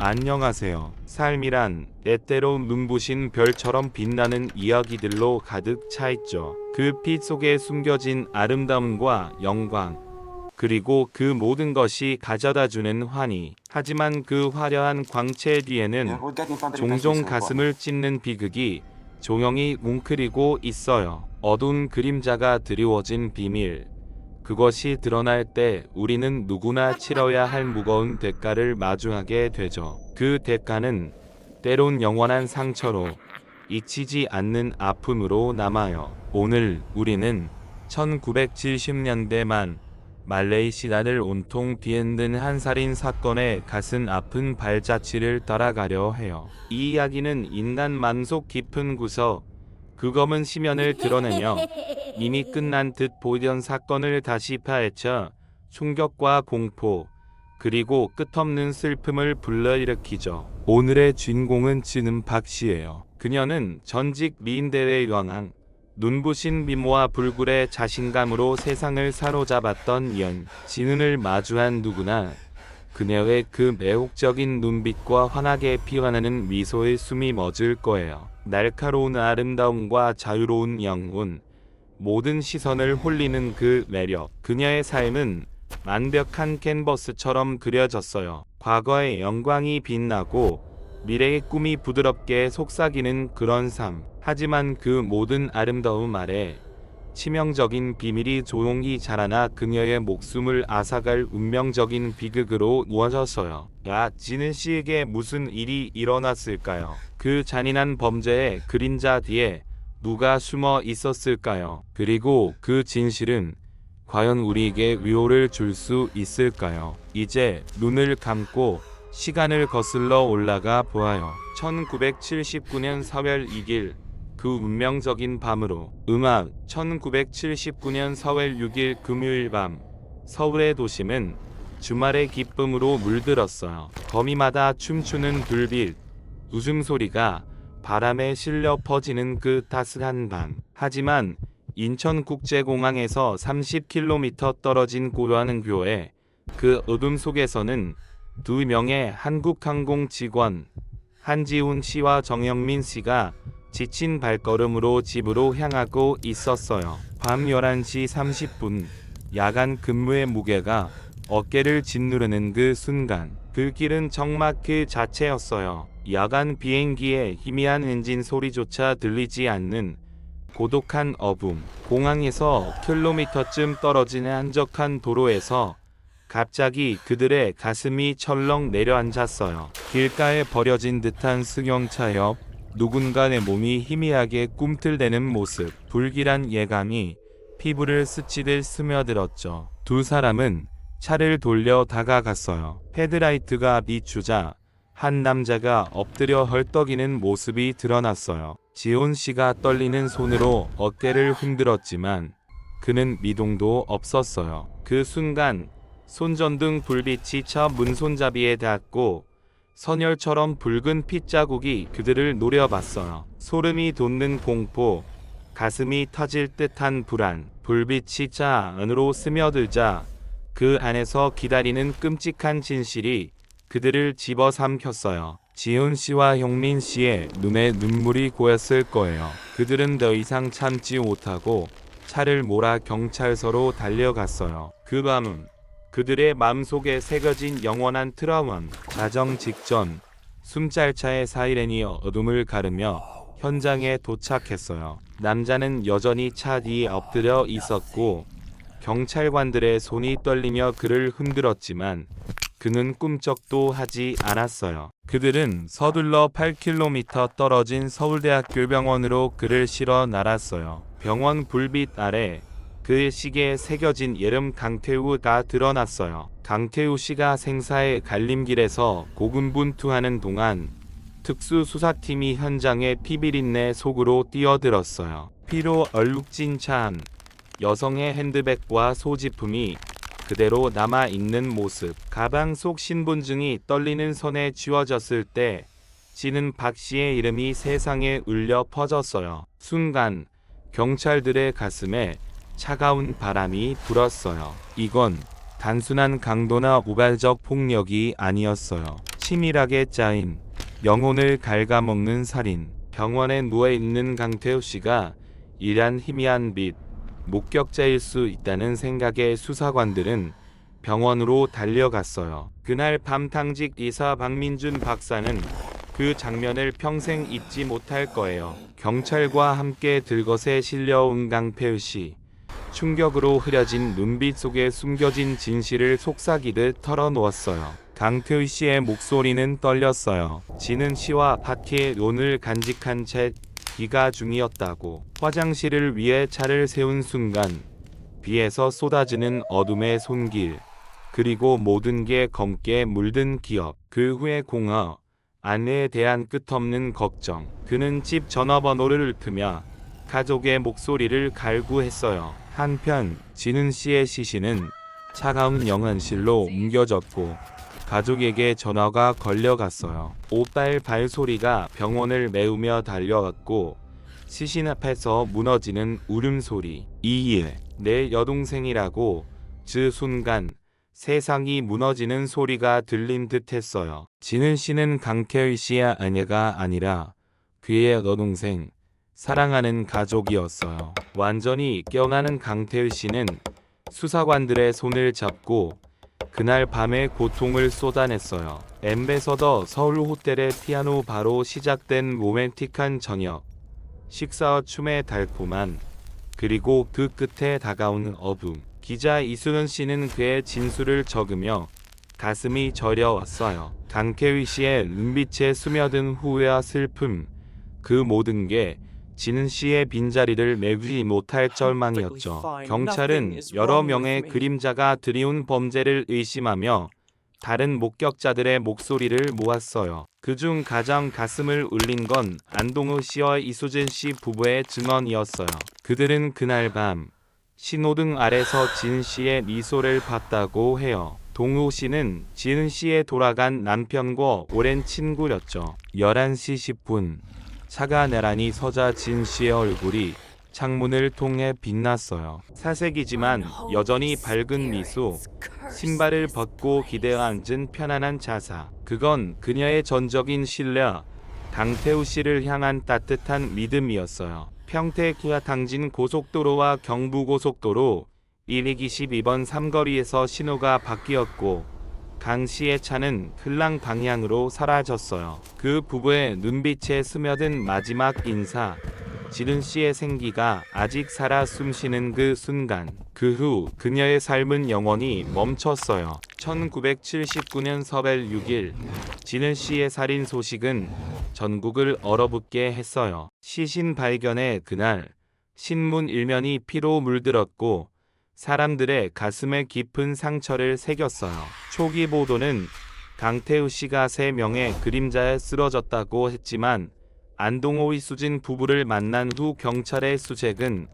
안녕하세요. 삶이란 때때로 눈부신 별처럼 빛나는 이야기들로 가득 차 있죠. 그 빛 속에 숨겨진 아름다움과 영광, 그리고 그 모든 것이 가져다주는 환희. 하지만 그 화려한 광채 뒤에는 종종 가슴을 찢는 비극이 조용히 웅크리고 있어요. 어두운 그림자가 드리워진 비밀. 그것이 드러날 때 우리는 누구나 치러야 할 무거운 대가를 마주하게 되죠. 그 대가는 때론 영원한 상처로, 잊히지 않는 아픔으로 남아요. 오늘 우리는 1970년대 만 말레이시아를 온통 뒤흔든 한 살인 사건의 가슴 아픈 발자취를 따라가려 해요. 이 이야기는 인간 만속 깊은 구석, 그 검은 심연을 드러내며 이미 끝난 듯 보이던 사건을 다시 파헤쳐 충격과 공포, 그리고 끝없는 슬픔을 불러일으키죠. 오늘의 주인공은 진은박 씨예요. 그녀는 전직 미인대회 연항, 눈부신 미모와 불굴의 자신감으로 세상을 사로잡았던 연. 진은을 마주한 누구나 그녀의 그 매혹적인 눈빛과 환하게 피어나는 미소에 숨이 멎을 거예요. 날카로운 아름다움과 자유로운 영혼, 모든 시선을 홀리는 그 매력. 그녀의 삶은 완벽한 캔버스처럼 그려졌어요. 과거의 영광이 빛나고 미래의 꿈이 부드럽게 속삭이는 그런 삶. 하지만 그 모든 아름다움 아래 치명적인 비밀이 조용히 자라나 그녀의 목숨을 앗아갈 운명적인 비극으로 이어졌어요. 진은 씨에게 무슨 일이 일어났을까요? 그 잔인한 범죄의 그림자 뒤에 누가 숨어 있었을까요? 그리고 그 진실은 과연 우리에게 위로를 줄 수 있을까요? 이제 눈을 감고 시간을 거슬러 올라가 보아요. 1979년 4월 2일 그 운명적인 밤으로. 음악. 1979년 4월 6일 금요일 밤 서울의 도심은 주말의 기쁨으로 물들었어요. 거미마다 춤추는 불빛, 웃음소리가 바람에 실려 퍼지는 그 따스한 밤. 하지만 인천국제공항에서 30km 떨어진 고려하는 교회, 그 어둠 속에서는 두 명의 한국항공 직원, 한지훈 씨와 정영민 씨가 지친 발걸음으로 집으로 향하고 있었어요. 밤 11시 30분, 야간 근무의 무게가 어깨를 짓누르는 그 순간, 그 길은 정막 그 자체였어요. 야간 비행기의 희미한 엔진 소리조차 들리지 않는 고독한 어둠. 공항에서 킬로미터쯤 떨어진 한적한 도로에서 갑자기 그들의 가슴이 철렁 내려앉았어요. 길가에 버려진 듯한 승용차 옆, 누군가의 몸이 희미하게 꿈틀대는 모습. 불길한 예감이 피부를 스치듯 스며들었죠. 두 사람은 차를 돌려 다가갔어요. 헤드라이트가 비추자 한 남자가 엎드려 헐떡이는 모습이 드러났어요. 지훈 씨가 떨리는 손으로 어깨를 흔들었지만 그는 미동도 없었어요. 그 순간 손전등 불빛이 차 문손잡이에 닿았고 선혈처럼 붉은 핏자국이 그들을 노려봤어요. 소름이 돋는 공포, 가슴이 터질 듯한 불안. 불빛이 차 안으로 스며들자 그 안에서 기다리는 끔찍한 진실이 그들을 집어삼켰어요. 지훈 씨와 형민 씨의 눈에 눈물이 고였을 거예요. 그들은 더 이상 참지 못하고 차를 몰아 경찰서로 달려갔어요. 그 밤은 그들의 마음속에 새겨진 영원한 트라우마. 자정 직전 숨잘차의 사이렌이 어둠을 가르며 현장에 도착했어요. 남자는 여전히 차 뒤에 엎드려 있었고 경찰관들의 손이 떨리며 그를 흔들었지만 그는 꿈쩍도 하지 않았어요. 그들은 서둘러 8km 떨어진 서울대학교 병원으로 그를 실어 날았어요. 병원 불빛 아래 그의 시계에 새겨진 이름 강태우가 드러났어요. 강태우 씨가 생사의 갈림길에서 고군분투하는 동안 특수수사팀이 현장에 피비린내 속으로 뛰어들었어요. 피로 얼룩진 차 안, 여성의 핸드백과 소지품이 그대로 남아있는 모습. 가방 속 신분증이 떨리는 손에 쥐어졌을 때 진은박 씨의 이름이 세상에 울려 퍼졌어요. 순간 경찰들의 가슴에 차가운 바람이 불었어요. 이건 단순한 강도나 우발적 폭력이 아니었어요. 치밀하게 짜인 영혼을 갉아먹는 살인. 병원에 누워있는 강태우 씨가 일한 희미한 빛, 목격자일 수 있다는 생각에 수사관들은 병원으로 달려갔어요. 그날 밤 당직 의사 박민준 박사는 그 장면을 평생 잊지 못할 거예요. 경찰과 함께 들것에 실려온 강태우 씨. 충격으로 흐려진 눈빛 속에 숨겨진 진실을 속삭이듯 털어놓았어요. 강태우 씨의 목소리는 떨렸어요. 지는 씨와 파티의 론을 간직한 채 기가 중이었다고. 화장실을 위해 차를 세운 순간 비에서 쏟아지는 어둠의 손길, 그리고 모든 게 검게 물든 기억. 그 후에 공허, 아내에 대한 끝없는 걱정. 그는 집 전화번호를 트며 가족의 목소리를 갈구했어요. 한편 진은 씨의 시신은 차가운 영안실로 옮겨졌고 가족에게 전화가 걸려갔어요. 오빠의 발소리가 병원을 메우며 달려왔고 시신 앞에서 무너지는 울음소리. 이일 내 여동생이라고. 그 순간 세상이 무너지는 소리가 들린 듯 했어요. 진은 씨는 강태우 씨의 아내가 아니라 그의 여동생, 사랑하는 가족이었어요. 완전히 깨어나는 강태우 씨는 수사관들의 손을 잡고 그날 밤에 고통을 쏟아냈어요. 엠베서더 서울 호텔의 피아노 바로 시작된 로맨틱한 저녁. 식사와 춤의 달콤한, 그리고 그 끝에 다가오는 어둠. 기자 이수연 씨는 그의 진술을 적으며 가슴이 저려왔어요. 강태우 씨의 눈빛에 스며든 후회와 슬픔, 그 모든 게 진은 씨의 빈자리를 메우지 못할 절망이었죠. 경찰은 여러 명의 그림자가 드리운 범죄를 의심하며 다른 목격자들의 목소리를 모았어요. 그중 가장 가슴을 울린 건 안동우 씨와 이수진 씨 부부의 증언이었어요. 그들은 그날 밤 신호등 아래서 진 씨의 미소를 봤다고 해요. 동우 씨는 진 씨의 돌아간 남편과 오랜 친구였죠. 11시 10분 차가 나란히 서자 진 씨의 얼굴이 창문을 통해 빛났어요. 사색이지만 여전히 밝은 미소, 신발을 벗고 기대어 앉은 편안한 자세. 그건 그녀의 전적인 신뢰, 강태우 씨를 향한 따뜻한 믿음이었어요. 평택과 당진 고속도로와 경부고속도로 1222번 삼거리에서 신호가 바뀌었고 강 씨의 차는 흘랑 방향으로 사라졌어요. 그 부부의 눈빛에 스며든 마지막 인사, 진은 씨의 생기가 아직 살아 숨쉬는 그 순간. 그 후 그녀의 삶은 영원히 멈췄어요. 1979년 서벨 6일 진은 씨의 살인 소식은 전국을 얼어붙게 했어요. 시신 발견의 그날 신문 일면이 피로 물들었고 사람들의 가슴에 깊은 상처를 새겼어요. 초기 보도는 강태우 씨가 3명의 그림자에 쓰러졌다고 했지만 안동호 이수진 부부를 만난 후 경찰의 수색은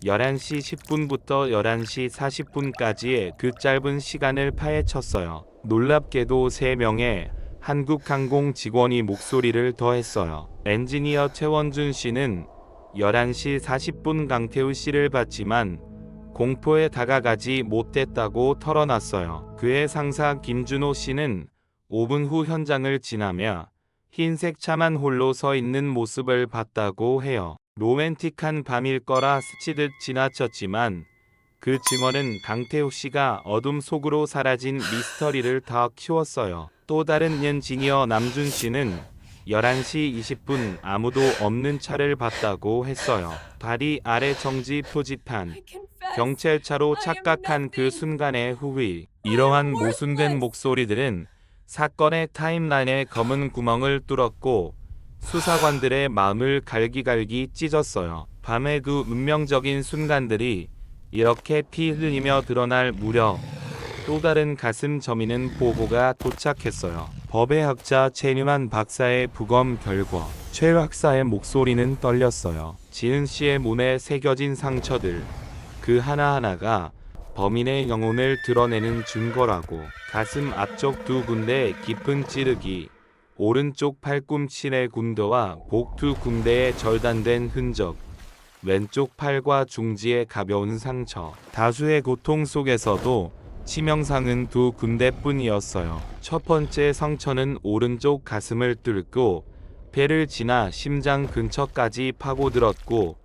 11시 10분부터 11시 40분까지의 그 짧은 시간을 파헤쳤어요. 놀랍게도 3명의 한국항공 직원이 목소리를 더했어요. 엔지니어 최원준 씨는 11시 40분 강태우 씨를 봤지만 공포에 다가가지 못했다고 털어놨어요. 그의 상사 김준호 씨는 5분 후 현장을 지나며 흰색 차만 홀로 서 있는 모습을 봤다고 해요. 로맨틱한 밤일 거라 스치듯 지나쳤지만 그 증언은 강태우 씨가 어둠 속으로 사라진 미스터리를 더 키웠어요. 또 다른 엔지니어 남준 씨는 11시 20분 아무도 없는 차를 봤다고 했어요. 다리 아래 정지 표지판, 경찰차로 착각한 그 순간의 후회. 이러한 모순된 목소리들은 사건의 타임라인에 검은 구멍을 뚫었고 수사관들의 마음을 갈기갈기 찢었어요. 밤의 그 운명적인 순간들이 이렇게 피 흘리며 드러날 무렵 또 다른 가슴 저미는 보고가 도착했어요. 법의 학자 최유만 박사의 부검 결과 최 박사의 목소리는 떨렸어요. 지은 씨의 몸에 새겨진 상처들, 그 하나하나가 범인의 영혼을 드러내는 증거라고. 가슴 앞쪽 2군데 깊은 찌르기, 오른쪽 팔꿈치의 군도와 복 2군데의 절단된 흔적, 왼쪽 팔과 중지의 가벼운 상처. 다수의 고통 속에서도 치명상은 두 군데뿐이었어요. 첫 번째 상처는 오른쪽 가슴을 뚫고 배를 지나 심장 근처까지 파고들었고,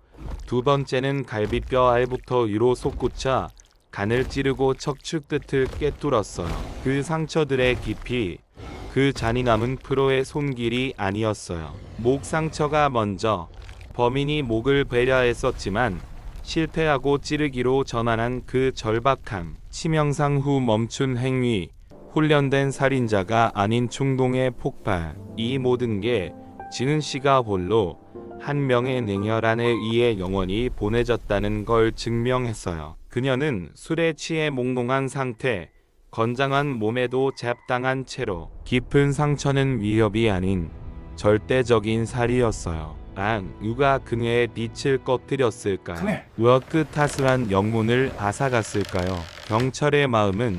두 번째는 갈비뼈 알부터 위로 솟구쳐 간을 찌르고 척추 끝을 꿰뚫었어요. 그 상처들의 깊이, 그 잔인함은 프로의 손길이 아니었어요. 목 상처가 먼저. 범인이 목을 배려했었지만 실패하고 찌르기로 전환한 그 절박함, 치명상 후 멈춘 행위, 훈련된 살인자가 아닌 충동의 폭발, 이 모든 게 진은 씨가 홀로 한 명의 냉혈한에 의해 영원히 보내졌다는 걸 증명했어요. 그녀는 술에 취해 몽롱한 상태, 건장한 몸에도 잡당한 채로 깊은 상처는 위협이 아닌 절대적인 살이었어요. 누가 그녀의 빛을 꺼뜨렸을까요? 왜 그 타슬한 영문을 앗아갔을까요? 경찰의 마음은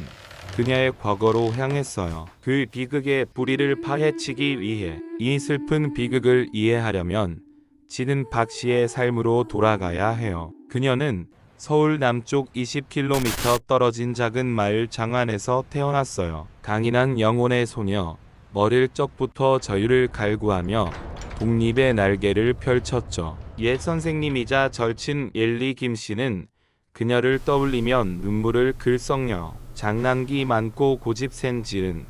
그녀의 과거로 향했어요. 그 비극의 뿌리를 파헤치기 위해. 이 슬픈 비극을 이해하려면 진은 박 씨의 삶으로 돌아가야 해요. 그녀는 서울 남쪽 20km 떨어진 작은 마을 장안에서 태어났어요. 강인한 영혼의 소녀, 어릴 적부터 자유를 갈구하며 독립의 날개를 펼쳤죠. 옛 선생님이자 절친 엘리 김 씨는 그녀를 떠올리면 눈물을 글썽여. 장난기 많고 고집센 진은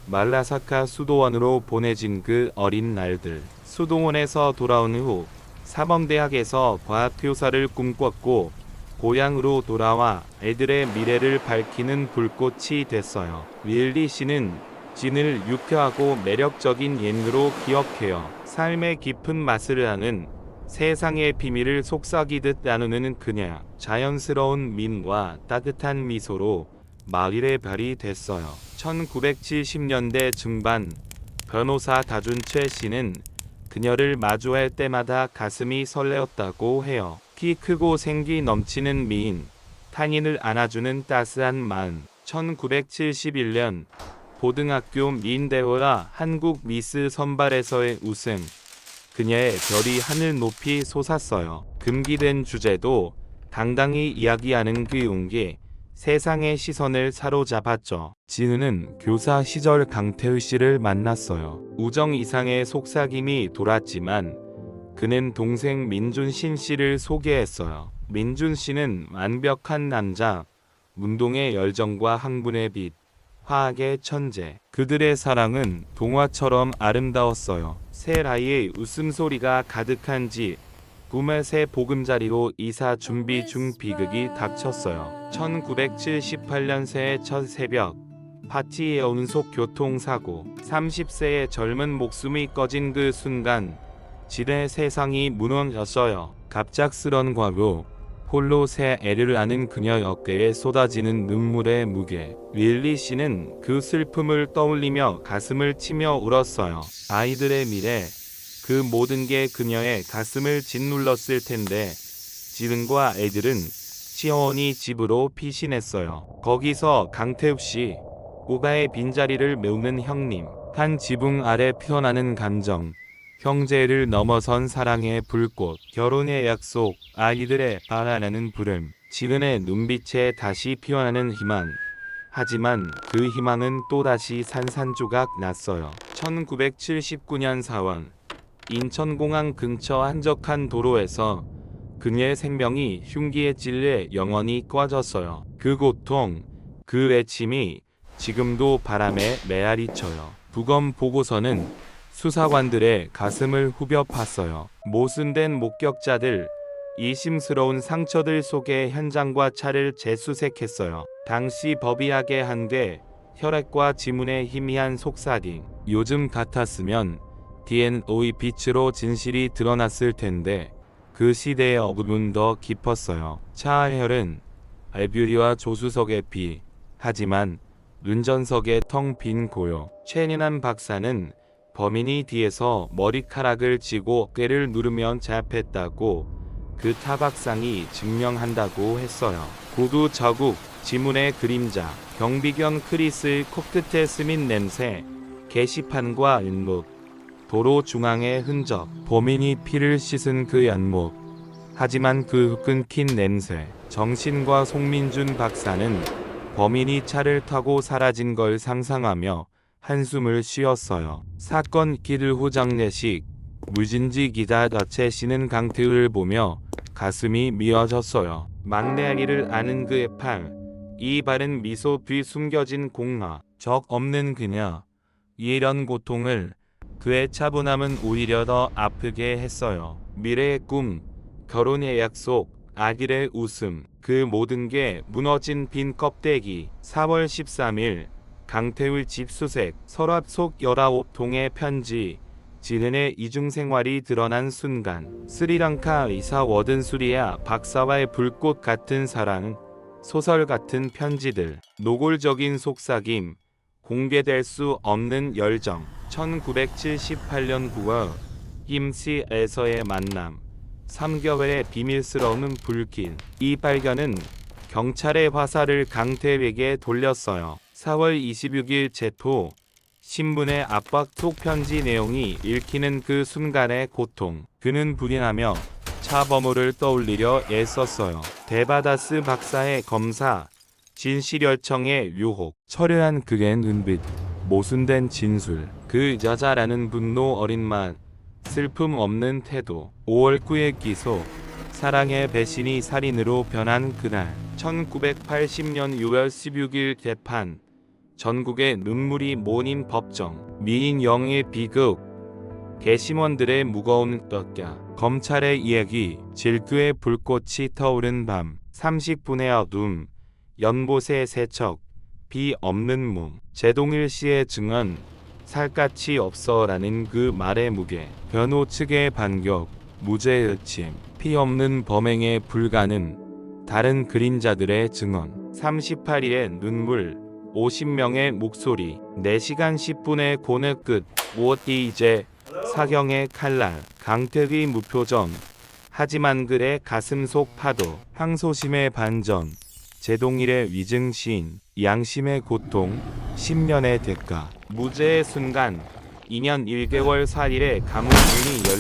말라사카 수도원으로 보내진 그 어린 날들. 수도원에서 돌아온 후 사범대학에서 과학교사를 꿈꿨고, 고향으로 돌아와 애들의 미래를 밝히는 불꽃이 됐어요. 윌리 씨는 진을 유쾌하고 매력적인 예능으로 기억해요. 삶의 깊은 맛을 아는, 세상의 비밀을 속삭이듯 나누는 그녀. 자연스러운 민과 따뜻한 미소로 마을의 별이 됐어요. 1970년대 중반, 변호사 다준채 씨는 그녀를 마주할 때마다 가슴이 설레었다고 해요. 키 크고 생기 넘치는 미인, 타인을 안아주는 따스한 마음. 1971년 고등학교 미인대회와 한국 미스 선발에서의 우승. 그녀의 별이 하늘 높이 솟았어요. 금기된 주제도 당당히 이야기하는 그 용기, 세상의 시선을 사로잡았죠. 진우는 교사 시절 강태우 씨를 만났어요. 우정 이상의 속삭임이 돌았지만 그는 동생 민준신 씨를 소개했어요. 민준 씨는 완벽한 남자, 운동의 열정과 학문의 빛, 화학의 천재. 그들의 사랑은 동화처럼 아름다웠어요. 새 아이의 웃음소리가 가득한 집, 꿈의 새 보금자리로 이사 준비 중 비극이 닥쳤어요. 1978년 새해 첫 새벽, 파티의 연속 교통사고. 30세의 젊은 목숨이 꺼진 그 순간 진의 세상이 무너졌어요. 갑작스런 과거, 홀로 새 애를 안은 그녀 어깨에 쏟아지는 눈물의 무게. 윌리 씨는 그 슬픔을 떠올리며 가슴을 치며 울었어요. 아이들의 미래, 그 모든 게 그녀의 가슴을 짓눌렀을 텐데 지은과 애들은 시어머니 집으로 피신했어요. 거기서 강태욱 씨, 오가의 빈자리를 메우는 형님, 한 지붕 아래 피어나는 감정, 형제를 넘어선 사랑의 불꽃, 결혼의 약속, 아이들의 바라나는 부름, 지은의 눈빛에 다시 피어나는 희망. 하지만 그 희망은 또다시 산산조각 났어요. 1979년 4월, 인천공항 근처 한적한 도로에서 그녀의 생명이 흉기에 찔려 영원히 꺼졌어요. 그 고통, 그 외침이 지금도 바람에 메아리쳐요. 부검 보고서는 수사관들의 가슴을 후벼 팠어요. 모순된 목격자들, 이심스러운 상처들 속에 현장과 차를 재수색했어요. 당시 법의학의 한계, 혈액과 지문의 희미한 속삭임. 요즘 같았으면 DNA의 빛으로 진실이 드러났을 텐데 그 시대의 어둠은 더 깊었어요. 차혈은 알뷰리와 조수석의 피, 하지만 운전석의 텅 빈 고요. 최인한 박사는 범인이 뒤에서 머리카락을 쥐고 어깨를 누르면 잡혔다고 그 타박상이 증명한다고 했어요. 구두 자국, 지문의 그림자, 경비견 크리스의 코끝에 스민 냄새, 게시판과 인묵, 도로 중앙의 흔적, 범인이 피를 씻은 그 연목. 하지만 그 끊긴 냄새. 정신과 송민준 박사는 범인이 차를 타고 사라진 걸 상상하며 한숨을 쉬었어요. 사건 기를 후 장례식, 무진지 기자 덕채 씨는 강태우를 보며 가슴이 미어졌어요. 막내 아기를 아는 그의 팔, 이 바른 미소 뒤 숨겨진 공허, 적 없는 그녀, 이런 고통을 그의 차분함은 오히려 더 아프게 했어요. 미래의 꿈, 결혼의 약속, 아기의 웃음, 그 모든 게 무너진 빈 껍데기. 4월 13일 강태울 집 수색, 서랍 속 19통의 편지, 지은의 이중생활이 드러난 순간. 스리랑카 의사 워든 수리아 박사와의 불꽃 같은 사랑, 소설 같은 편지들, 노골적인 속삭임, 공개될 수 없는 열정. 1978년 9월 김씨에서의 만남, 3개월의 비밀스러운 불길. 이 발견은 경찰의 화살을 강태에게 돌렸어요. 4월 26일 제토 신문의 압박 속 편지 내용이 읽히는 그 순간의 고통. 그는 불안하며 차범호를 떠올리려 애썼어요. 데바다스 박사의 검사, 진실열청의 유혹, 철회한 그의 눈빛, 모순된 진술, 그 여자라는 분노 어린 맛, 슬픔 없는 태도. 5월 9일 기소, 사랑의 배신이 살인으로 변한 그날. 1980년 6월 16일 재판, 전국의 눈물이 모인 법정, 미인 영의 비극, 개심원들의 무거운 떡야, 검찰의 이야기, 질투의 불꽃이 타오른 밤, 30분의 어둠, 연못의 세척, 비 없는 몸. 제동일 씨의 증언, 살갗이 없어라는 그 말의 무게, 변호 측의 반격, 무죄 의심, 피 없는 범행의 불가능, 다른 그림자들의 증언. 38일의 눈물, 50명의 목소리, 4시간 10분의 고뇌 끝, 무엇이 이제. 사경의 칼날, 강택의 무표정, 하지만 글의 가슴 속 파도, 항소심의 반전, 제동일의 위증시인, 양심의 고통, 10년의 대가. 무죄의 순간, 2년 1개월 4일의 감옥 문이 열